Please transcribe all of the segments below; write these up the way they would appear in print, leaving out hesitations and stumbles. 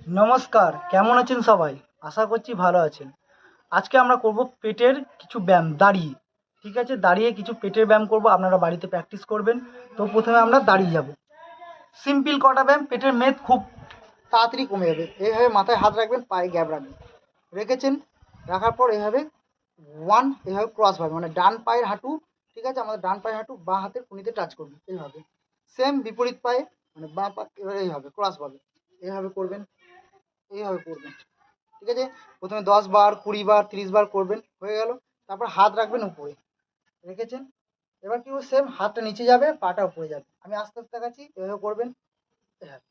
নমস্কার, কেমন আছেন সবাই? আশা করছি ভালো আছেন। আজকে আমরা করব পেটের কিছু ব্যায়াম দাঁড়িয়ে। ঠিক আছে? দাঁড়িয়ে কিছু পেটের ব্যায়াম করব, আপনারা বাড়িতে প্র্যাকটিস করবেন। তো প্রথমে আমরা দাঁড়িয়ে যাব। সিম্পল কটা ব্যায়াম, পেটের মেদ খুব তাড়াতাড়ি কমে যাবে। এইভাবে মাথায় হাত রাখবেন, পায়ে গ্যাপ রাখবেন। রেখেছেন, রাখার পর এভাবে এভাবে ক্রসভাবে মানে ডান পায়ের হাঁটু, ঠিক আছে? আমাদের ডান পায়ের হাঁটু বাঁ হাতের কনুইতে টাচ করবে এইভাবে। সেম বিপরীত পায়ে মানে বাঁ পা এবারে এইভাবে ক্রসভাবে এইভাবে করবেন, এইভাবে করবেন। ঠিক আছে? প্রথমে 10 বার, 20 বার, 30 বার করবেন, হয়ে গেল। তারপর হাত রাখবেন উপরে, রেখেছেন। এবার কি সেম হাতটা নিচে যাবে, পাটা উপরে যাবে। আমি আস্তে আস্তে দেখাচ্ছি, এভাবে করবেন, এভাবে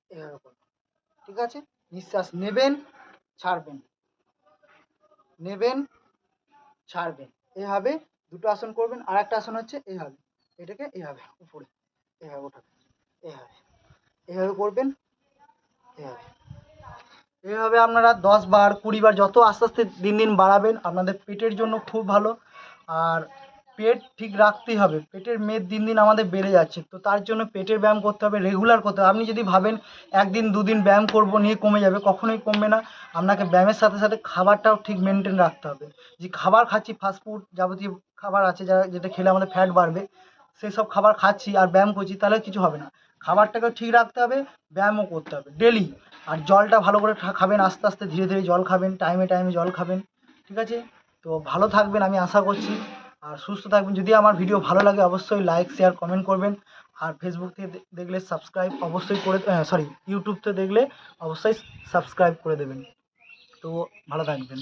এভাবে করবেন। ঠিক আছে? নিঃশ্বাস নেবেন, ছাড়বেন, নেবেন, ছাড়বেন। এভাবে দুটো আসন করবেন। আর একটা আসন হচ্ছে এইভাবে, এটাকে এইভাবে উপরে এভাবে ওঠাবেন, এভাবে এভাবে করবেন, এভাবে এভাবে আপনারা 10 বার, 20 বার যত আস্তে আস্তে দিন দিন বাড়াবেন আপনাদের পেটের জন্য খুব ভালো। আর পেট ঠিক রাখতেই হবে, পেটের মেদ দিন দিন আমাদের বেড়ে যাচ্ছে, তো তার জন্য পেটের ব্যায়াম করতে হবে, রেগুলার করতে হবে। আপনি যদি ভাবেন একদিন দুদিন ব্যায়াম করব নিয়ে কমে যাবে, কখনোই কমবে না। আপনাকে ব্যায়ামের সাথে সাথে খাবারটাও ঠিক মেনটেন রাখতে হবে। যে খাবার খাচ্ছি ফাস্টফুড যাবতীয় খাবার আছে যেটা খেলে আমাদের ফ্যাট বাড়বে, সেই সব খাবার খাচ্ছি আর ব্যায়াম করছি, তাহলে কিছু হবে না। খাবারটাকেও ঠিক রাখতে হবে, ব্যায়ামও করতে হবে ডেলি। আর জলটা ভালো করে খাবেন, আস্তে আস্তে ধীরে ধীরে জল খাবেন, টাইমে টাইমে জল খাবেন। ঠিক আছে? তো ভালো থাকবেন আমি আশা করছি, আর সুস্থ থাকবেন। যদি আমার ভিডিও ভালো লাগে অবশ্যই লাইক শেয়ার কমেন্ট করবেন। আর ফেসবুক থেকে দেখলে সাবস্ক্রাইব অবশ্যই করে, সরি, ইউটিউব থেকে দেখলে অবশ্যই সাবস্ক্রাইব করে দেবেন। তো ভালো থাকবেন।